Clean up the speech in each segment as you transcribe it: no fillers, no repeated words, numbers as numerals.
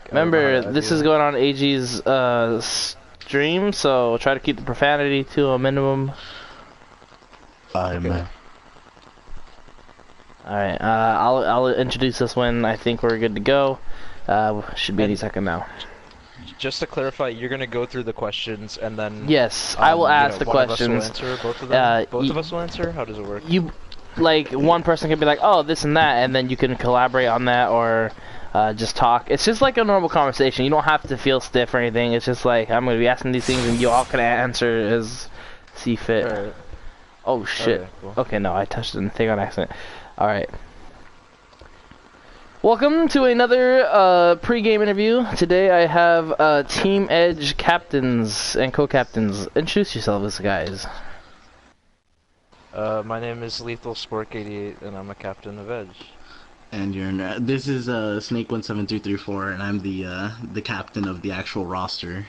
Remember, this is going on AG's stream, so try to keep the profanity to a minimum. Okay. Alright, I'll introduce us when I think we're good to go. Should be any second now. Just to clarify, you're gonna go through the questions and then Yes, I will ask the questions. One of us will answer, both of them. Both of us will answer. How does it work? One person can be like, "Oh, this and that," and then you can collaborate on that or just talk. It's just like a normal conversation. You don't have to feel stiff or anything. It's just like I'm gonna be asking these things, and you all can answer as see fit. Right. Oh shit. Okay, cool. Okay, no, I touched the thing on accident. All right. Welcome to another pre-game interview. Today I have Team Edge captains and co-captains. Introduce yourselves, guys. My name is Lethal Spork 88, and I'm a captain of Edge. And this is Snake17334, and I'm the captain of the actual roster.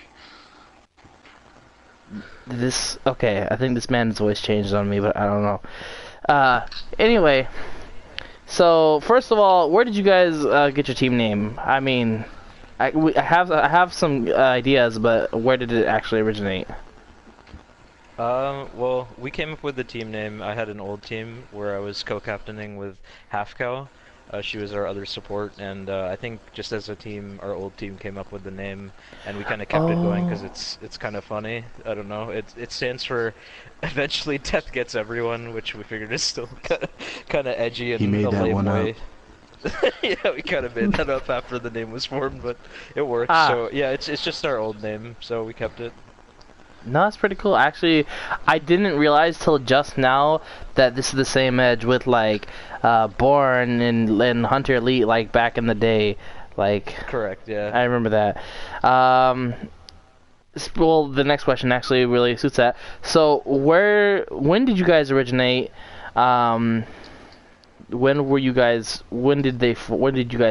Okay, I think this man's voice changed on me, but I don't know. Anyway, so first of all, where did you guys get your team name? I mean, I have some ideas, but where did it actually originate? Well, we came up with the team name. I had an old team where I was co-captaining with Half Cow. She was our other support, and I think just as a team, our old team came up with the name, and we kind of kept it going because it's kind of funny. I don't know. It stands for eventually death gets everyone, which we figured is still kind of edgy and a lame way. Yeah, we kind of made that up after the name was formed, but it works. So yeah, it's just our old name, so we kept it. No, that's pretty cool. Actually, I didn't realize till just now that this is the same Edge with like Born and Hunter Elite, like back in the day. Like, correct, yeah. I remember that. Well, the next question actually really suits that. So, when did you guys originate? When did you guys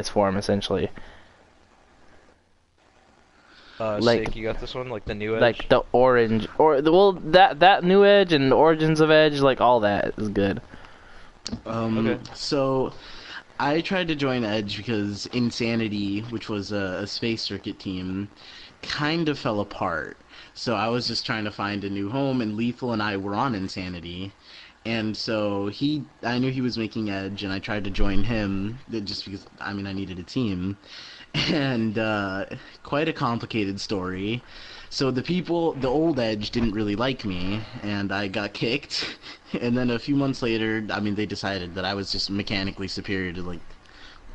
form essentially? Like, you got this one, like the new Edge? Like the orange, that new Edge and the origins of Edge, like all that is good. Okay. So, I tried to join Edge because Insanity, which was a space circuit team, kind of fell apart. So I was just trying to find a new home, and Lethal and I were on Insanity. And so I knew he was making Edge, and I tried to join him just because, I mean, I needed a team. And quite a complicated story. So the old Edge didn't really like me, and I got kicked. And then a few months later, I mean, they decided that I was just mechanically superior to like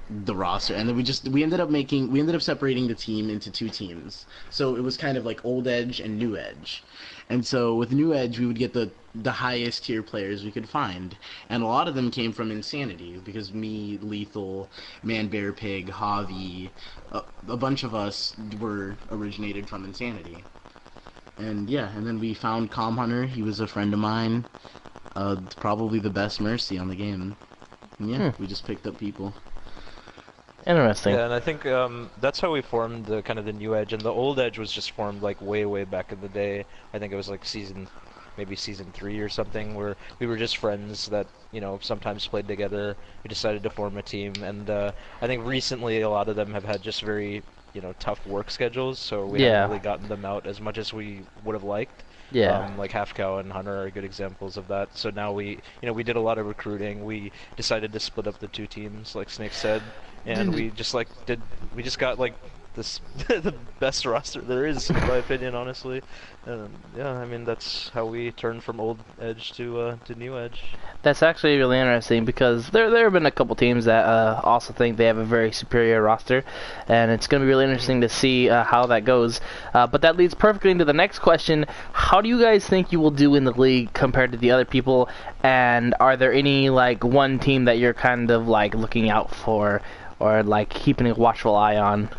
the roster, and then we ended up separating the team into two teams. So it was kind of like old Edge and new Edge. And so with new Edge, we would get the highest tier players we could find, and a lot of them came from Insanity because me, Lethal, Man Bear Pig, Javi, a bunch of us were originated from Insanity. And yeah, and then we found Com Hunter. He was a friend of mine, probably the best Mercy on the game. And yeah, we just picked up people. Interesting. Yeah, and I think that's how we formed the kind of the new Edge, and the old Edge was just formed like way back in the day. I think it was like maybe season 3 or something, where we were just friends that, you know, sometimes played together. We decided to form a team, and I think recently a lot of them have had just very, you know, tough work schedules, so we haven't really gotten them out as much as we would have liked. Yeah. Like Half Cow and Hunter are good examples of that. So now we did a lot of recruiting. We decided to split up the two teams, like Snake said, and we just got like this the best roster there is, in my opinion, honestly. Yeah, I mean, that's how we turned from old Edge to new Edge. That's actually really interesting because there have been a couple teams that also think they have a very superior roster, and it's going to be really interesting to see how that goes. But that leads perfectly into the next question. How do you guys think you will do in the league compared to the other people, and are there any, like, one team that you're kind of, like, looking out for or, like, keeping a watchful eye on?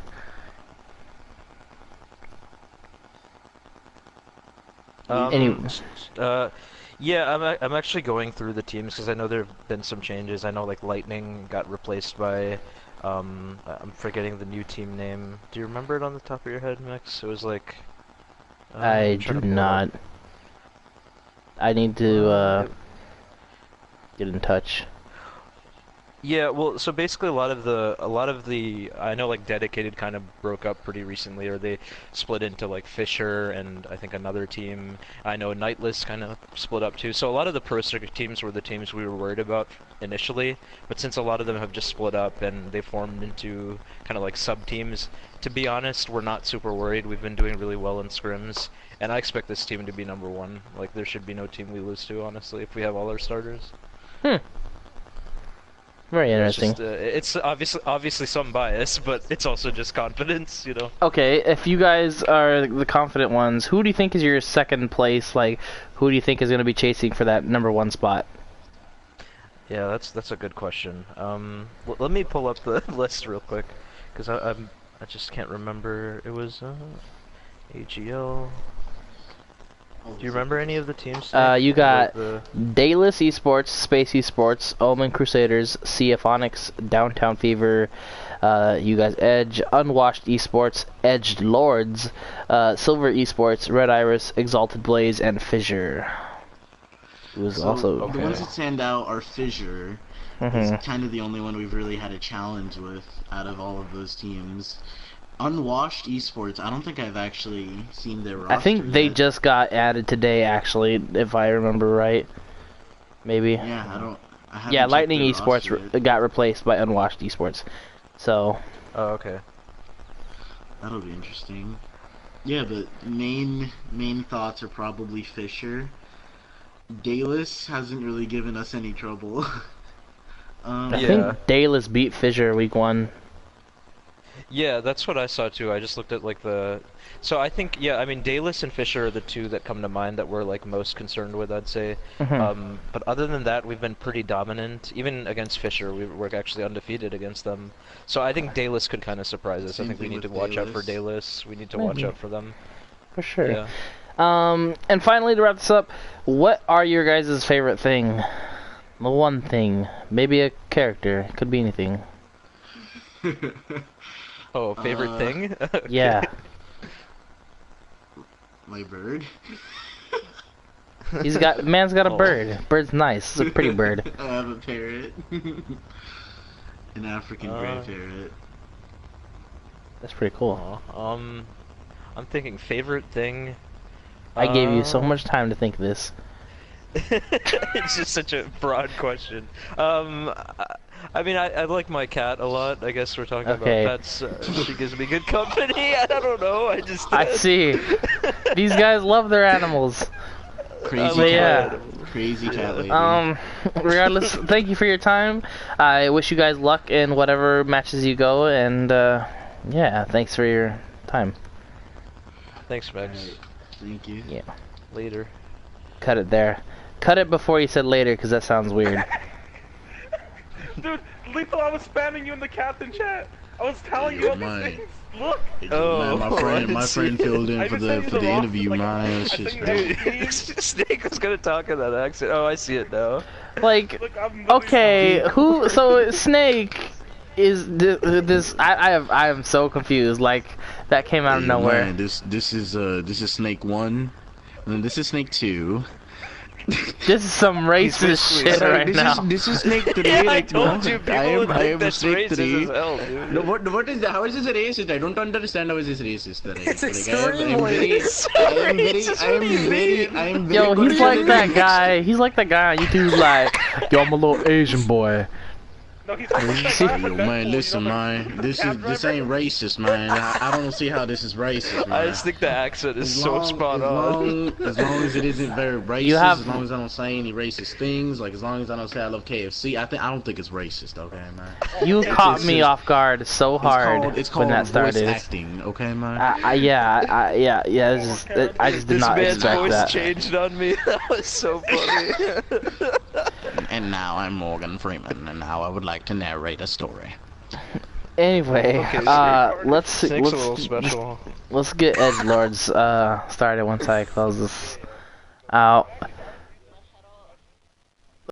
Yeah, I'm actually going through the teams because I know there have been some changes. I know like Lightning got replaced by, I'm forgetting the new team name. Do you remember it on the top of your head, Max? It was like. I do not. I need to get in touch. Yeah, well, so basically a lot of the I know like Dedicated kind of broke up pretty recently, or they split into like Fisher and I think another team. I know Nightless kind of split up too. So a lot of the Pro Circuit teams were the teams we were worried about initially, but since a lot of them have just split up and they formed into kind of like sub teams, to be honest, we're not super worried. We've been doing really well in scrims, and I expect this team to be number one. Like there should be no team we lose to, honestly, if we have all our starters. Hmm. Very interesting. It's obviously some bias, but it's also just confidence, you know. Okay, if you guys are the confident ones, who do you think is your second place? Like, who do you think is going to be chasing for that number one spot? Yeah, that's a good question. Let me pull up the list real quick, because I just can't remember. It was AGL. Do you remember any of the teams? You got Dayless Esports, Space Esports, Omen Crusaders, CF Onyx, Downtown Fever, you guys Edge, Unwashed Esports, Edged Lords, Silver Esports, Red Iris, Exalted Blaze, and Fissure. It was also the ones that stand out are Fissure. It's kind of the only one we've really had a challenge with out of all of those teams. Unwashed Esports, I don't think I've actually seen their roster I think they yet. just got added today, actually, if I remember right. Maybe. Yeah, I haven't Yeah, checked Lightning their Esports roster yet. got replaced by Unwashed Esports. So. Oh, okay. That'll be interesting. Yeah, but main thoughts are probably Fissure. Dayless hasn't really given us any trouble. I Yeah. think Dayless beat Fissure week 1. Yeah, that's what I saw too. I just looked at like the. So I think I mean Dayless and Fisher are the two that come to mind that we're like most concerned with, I'd say. But other than that, we've been pretty dominant. Even against Fisher, we're actually undefeated against them. So I think Dayless could kind of surprise us. I Same think we thing need to with watch out for Dayless. Dayless. We need to watch out for them. For sure. Yeah. And finally, to wrap this up, what are your guys' favorite thing? The one thing. Maybe a character. Could be anything. Oh, favorite thing? Okay. Yeah. My bird. Man's got a Oh. bird. Bird's nice. It's a pretty bird. I have a parrot. An African gray parrot. That's pretty cool. Aw, I'm thinking favorite thing. I gave you so much time to think of this. It's just such a broad question. I mean, I like my cat a lot. I guess we're talking Okay. about pets. She gives me good company. I don't know. I see. These guys love their animals. Crazy But cat. yeah. Crazy cat lady. Regardless, thank you for your time. I wish you guys luck in whatever matches you go, and yeah, thanks for your time. Thanks, Max. Alright, thank you. Yeah. Later. Cut it there. Cut it before you said later, because that sounds weird. Dude, Lethal, I was spamming you in the captain chat. I was telling you all these Mine. things. Look. Oh, man, I my didn't friend see filled in I for just sent the you for the roster, interview. like, Man, I it's just think crazy. Snake was gonna talk in that accent. Oh, I see it now. Like, Look, I'm literally okay, who? So Snake is this? I am so confused. Like, that came out of Hey, nowhere. man, this is Snake 1, and then this is Snake 2. This is some racist basically shit saying right now. This is Snake 3. Yeah, I like, told you, people would I think am that's Snake racist 3. as hell, dude. No, what is that? How is this a racist? I don't understand how is this racist. Like, It's like, extremely I am very Yo, good he's at like that it. guy. He's like that guy on YouTube. Like, yo, I'm a little Asian boy. No, he's like that guy Yo, from man, Deadpool, listen, you know, man. This cab ain't driver? racist, man. I don't see how this is racist, man. I just think the accent is so spot on. As long as it isn't very racist, You have- as long as I don't say any racist things, like as long as I don't say I love KFC, I don't think it's racist, okay, man. You caught me just- off guard so hard It's when called that voice started. acting, okay, man. Yeah. I just did This not man's expect voice that. changed on me. That was so funny. And now I'm Morgan Freeman, and now I would like to narrate a story. Anyway, Okay, let's Snake's a little special. let's get edgelords started once I close this out.